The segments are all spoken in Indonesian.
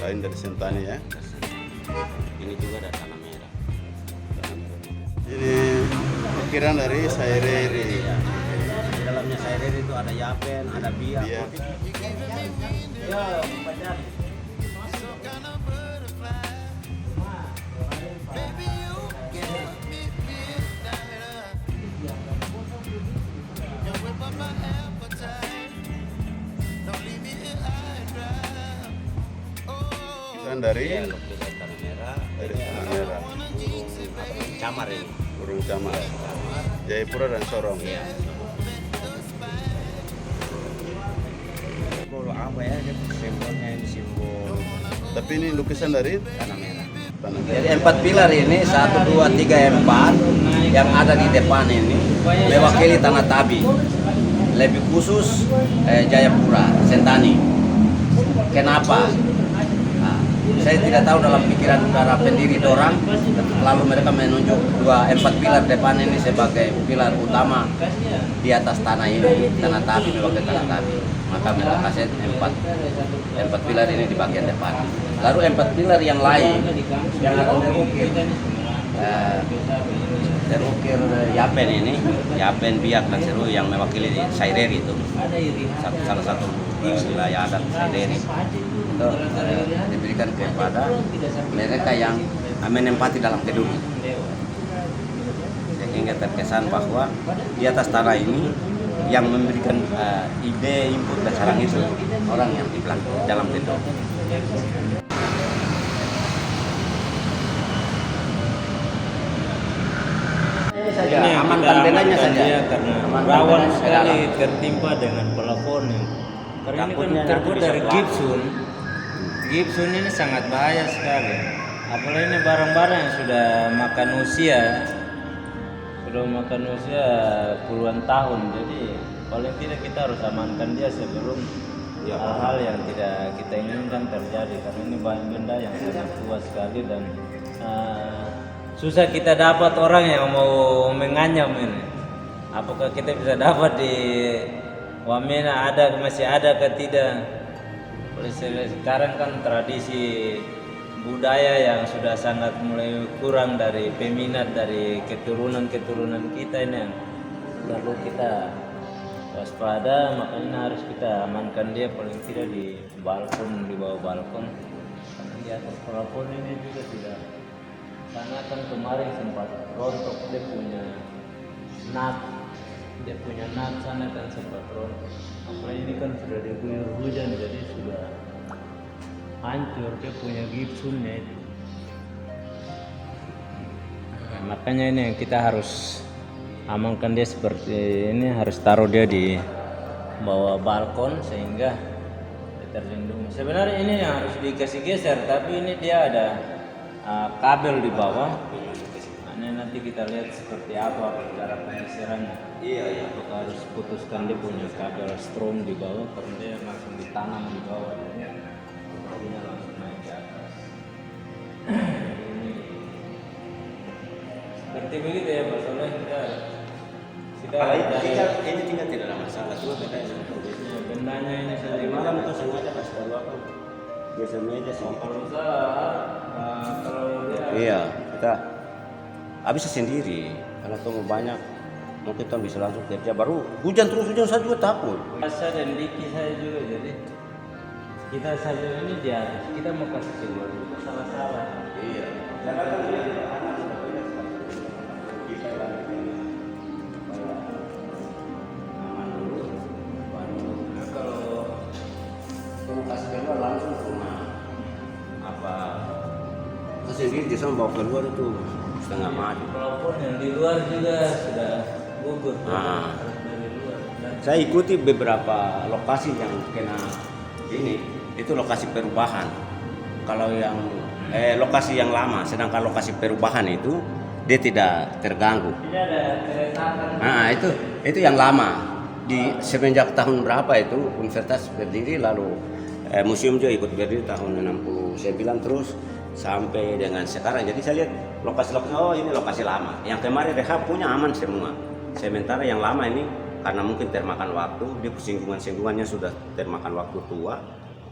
Lain dari Sentani ya. Ini juga ada tanah merah. Ini ukiran dari Saireri. Di dalamnya Saireri itu ada yapen, ada biak. Iya. Ya, banyak. Dan dari Iya, lukisan tanah merah. dari Ini tanah merah, camar ini. burung camar, Jayapura dan Sorong. Iya. Simbol apa ya? Simbolnya ini simbol Tapi ini lukisan dari tanah merah. tanah Jadi merah. 4 pilar ini 1, 2, 3, 4 yang ada di depan ini mewakili tanah Tabi. Lebih khusus Jayapura, Sentani. Kenapa? Nah, saya tidak tahu dalam pikiran para pendiri dorang, lalu mereka menunjuk 4 pilar depan ini sebagai pilar utama di atas tanah ini, tanah Tabi, mewakili tanah Tabi. Maka mereka kasih 4 pilar ini di bagian depan. Lalu 4 pilar yang lain yang ada terukir yapen ini, yapen, biak dan seru yang mewakili Saireri itu. Salah satu wilayah adat Saireri itu diberikan kepada mereka yang menempati dalam gedung. Sehingga terkesan bahwa di atas tanah ini yang memberikan ide, input dan saran itu orang yang di belakang dalam gedung. Ini yang Amankan kita bedanya amankan saja. dia karena Amankan rawan bedanya sekali dalam. tertimpa dengan pelafon ini. Karena ini Takutnya kan nanti terbuat bisa dari pelafon. gipsun. Gipsun ini sangat bahaya sekali. Apalagi ini barang-barang yang sudah makan usia, puluhan tahun. Jadi paling tidak kita harus amankan dia sebelum hal-hal yang tidak kita inginkan terjadi. Karena ini bahan benda yang sangat tua sekali dan susah kita dapat orang yang mau menganyam ini. Apakah kita bisa dapat di Wamena masih ada ke tidak? Oleh sekarang kan tradisi budaya yang sudah sangat mulai kurang dari peminat dari keturunan kita ini yang perlu kita waspada, makanya harus kita amankan dia paling tidak di balkon, di bawah balkon. Karena di atas plafon ini juga tidak. Karena kan kemarin sempat rontok dia punya nat sana kan sempat rontok. Apalagi ini kan sudah diguyur hujan jadi sudah hancur dia punya gipsunnya itu. Nah, makanya ini yang kita harus amankan dia seperti ini, harus taruh dia di bawah balkon sehingga terlindungi. Sebenarnya ini yang harus dikasih geser, tapi ini dia ada kabel di bawah. Ini nanti kita lihat seperti apa cara penggeserannya. Iya. Apakah harus putuskan dia punya kabel strom di bawah karena dia langsung ditanam di bawah. Jadinya langsung naik ke atas. Ini seperti begitu ya Pak Soleh, kita Ini tinggal tidak ada masalah, cuma bedanya. bendanya ini saja. Tadi malam itu sengaja kasih tahu aku biasa meja sih. Kalau salah, kalau dia Iya, kita habis sendiri karena tunggu banyak mungkin tuh bisa langsung kerja baru hujan saya juga takut. Asa dan Diki saya juga, jadi kita saja ini di atas, kita mau kasih keluar itu salah-salah. Iya. Nah, kalau Kalau kasih keluar langsung cuma apa? Saya sendiri dia sama bawa keluar itu setengah mati. pelafon yang di luar juga sudah gugur. Ah. Harus dari luar. Dan Saya ikuti beberapa lokasi yang kena ini, itu lokasi perubahan. Kalau yang lokasi yang lama, sedangkan lokasi perubahan itu dia tidak terganggu. ini ada keretakan. Nah, itu yang lama. Di semenjak tahun berapa itu universitas berdiri lalu museum juga ikut berdiri tahun 69 terus sampai dengan sekarang. Jadi saya lihat lokasi-lokasi, oh ini lokasi lama. Yang kemarin rehab punya aman semua. Sementara yang lama ini karena mungkin termakan waktu, dia singgungan-singgungannya sudah termakan waktu tua,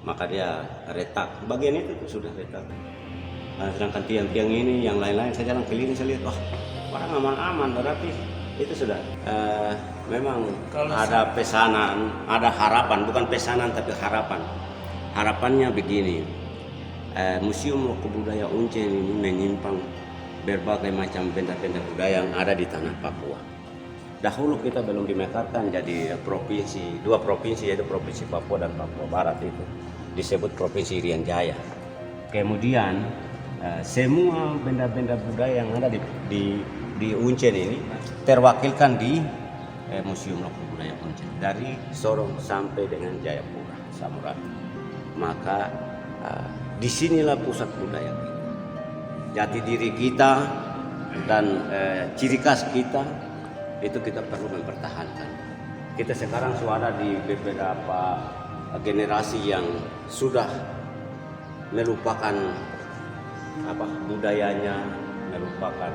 maka dia retak. Bagian itu sudah retak. Sedangkan tiang-tiang ini yang lain-lain saya jalan keliling saya lihat, wah orang aman-aman, berarti itu sudah memang ada pesanan, ada harapan, bukan pesanan tapi harapan. Harapannya begini, Museum Loka Budaya Uncen ini menyimpan berbagai macam benda-benda budaya yang ada di tanah Papua. Dahulu kita belum dimekarkan jadi provinsi, 2 provinsi, yaitu Provinsi Papua dan Papua Barat, itu disebut Provinsi Irian Jaya. Kemudian semua benda-benda budaya yang ada di Uncen ini terwakilkan di Museum Loka Budaya Uncen, dari Sorong sampai dengan Jayapura, Samurai. Maka disinilah pusat budaya kita, jati diri kita dan ciri khas kita. Itu kita perlu mempertahankan. Kita sekarang sudah di beberapa generasi yang sudah melupakan budayanya, melupakan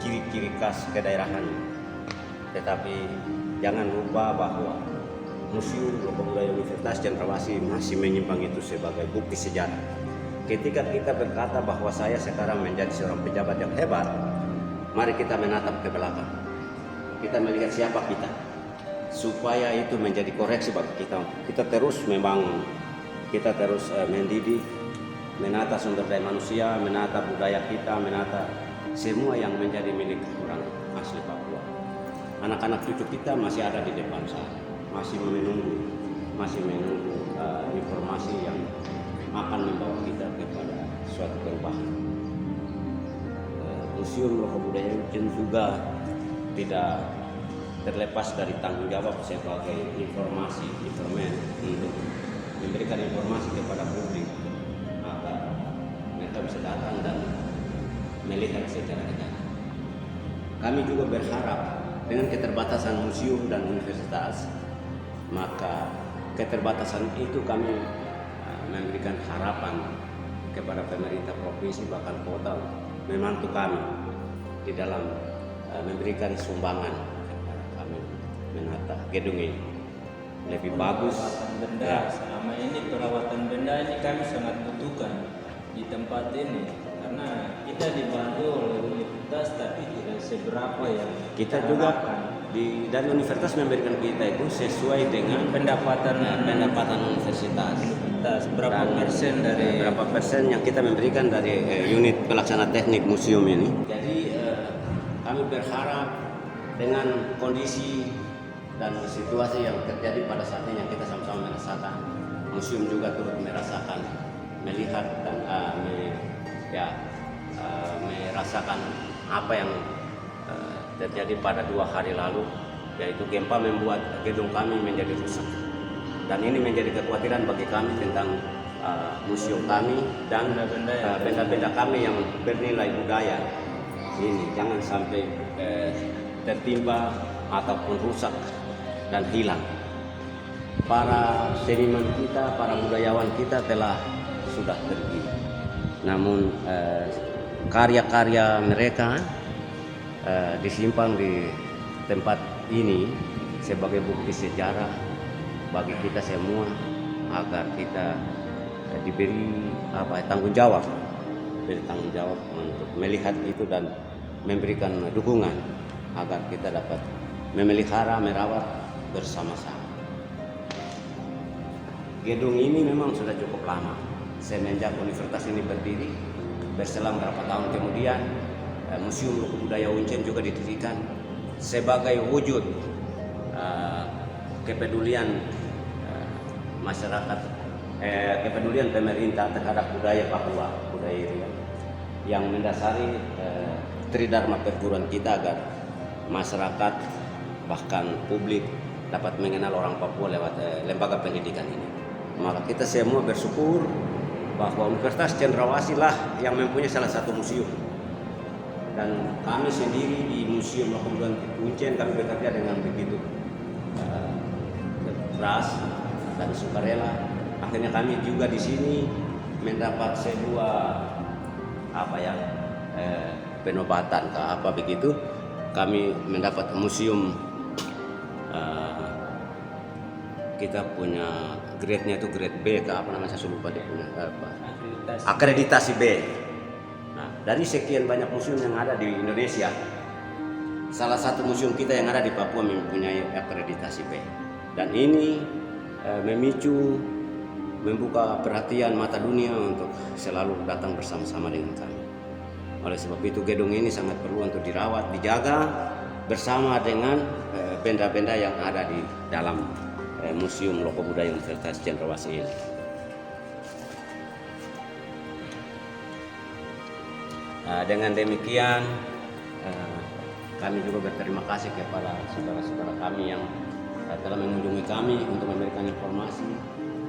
ciri-ciri khas kedaerahan. Tetapi jangan lupa bahwa Museum Loka Budaya Universitas Cendrawasih masih menyimpang itu sebagai bukti sejarah. Ketika kita berkata bahwa saya sekarang menjadi seorang pejabat yang hebat, mari kita menatap ke belakang. Kita melihat siapa kita, supaya itu menjadi koreksi bagi kita. Kita terus mendidik, menata sumber daya manusia, menata budaya kita, menata semua yang menjadi milik orang asli Papua. Anak-anak cucu kita masih ada di depan sana, masih menunggu informasi yang akan membawa kita kepada suatu perubahan. Museum Loka Budaya Uncen juga tidak terlepas dari tanggung jawab sebagai informan untuk memberikan informasi kepada publik agar mereka bisa datang dan melihat secara dekat. Kami juga berharap dengan keterbatasan museum dan universitas, maka keterbatasan itu kami memberikan harapan kepada pemerintah provinsi bahkan kota membantu kami di dalam memberikan sumbangan kami menata gedung ini lebih bagus. Benda selama ini, perawatan benda ini kami sangat butuhkan di tempat ini, karena kita dibantu oleh universitas tapi tidak seberapa yang kita juga dari universitas memberikan kita itu sesuai dengan pendapatan universitas. Berapa persen dari berapa persen yang kita memberikan dari unit pelaksana teknik museum ini. Jadi kami berharap dengan kondisi dan situasi yang terjadi pada saat ini yang kita sama-sama merasakan, museum juga turut merasakan, melihat dan merasakan apa yang terjadi pada 2 hari lalu, yaitu gempa membuat gedung kami menjadi rusak. Dan ini menjadi kekhawatiran bagi kami tentang museum kami dan benda-benda kami yang bernilai budaya. Ini jangan sampai tertimpa ataupun rusak dan hilang. Para seniman kita, para budayawan kita sudah pergi. Namun karya-karya mereka disimpan di tempat ini sebagai bukti sejarah bagi kita semua, agar kita diberi tanggung jawab untuk melihat itu dan memberikan dukungan agar kita dapat memelihara, merawat bersama-sama. Gedung ini memang sudah cukup lama, semenjak universitas ini berdiri. Berselang berapa tahun kemudian, Museum Loka Budaya Uncen juga didirikan sebagai wujud kepedulian masyarakat, kepedulian pemerintah terhadap budaya Papua, budaya Irian, yang mendasari tridharma perguruan kita agar masyarakat bahkan publik dapat mengenal orang Papua lewat lembaga pendidikan ini. Maka kita semua bersyukur bahwa Universitas Cendrawasih lah yang mempunyai salah satu museum. Dan kami sendiri di Museum Loka Budaya Uncen kami bekerja dengan begitu keras dan sukarela. Akhirnya kami juga di sini mendapat sebuah penobatan begitu. Kami mendapat museum kita punya grade-nya itu grade B ke apa namanya, saya lupa dia punya apa. Akreditasi. Akreditasi B. Nah, dari sekian banyak museum yang ada di Indonesia, salah satu museum kita yang ada di Papua mempunyai akreditasi B. Dan ini membuka perhatian mata dunia untuk selalu datang bersama-sama dengan kami. Oleh sebab itu gedung ini sangat perlu untuk dirawat, dijaga bersama dengan benda-benda yang ada di dalam Museum Loko Budaya Universitas Cendrawasih ini. Dengan demikian kami juga berterima kasih kepada saudara-saudara kami yang telah mengunjungi kami untuk memberikan informasi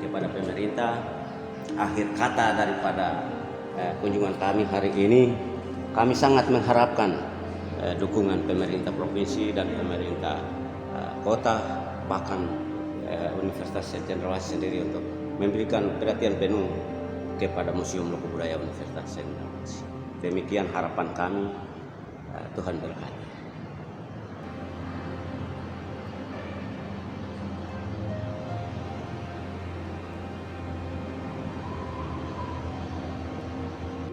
kepada pemerintah. Akhir kata daripada kunjungan kami hari ini, kami sangat mengharapkan dukungan pemerintah provinsi dan pemerintah kota, bahkan Universitas Cendrawasih sendiri untuk memberikan perhatian penuh kepada Museum Loko Budaya Universitas Cendrawasih. Demikian harapan kami. Tuhan berkati.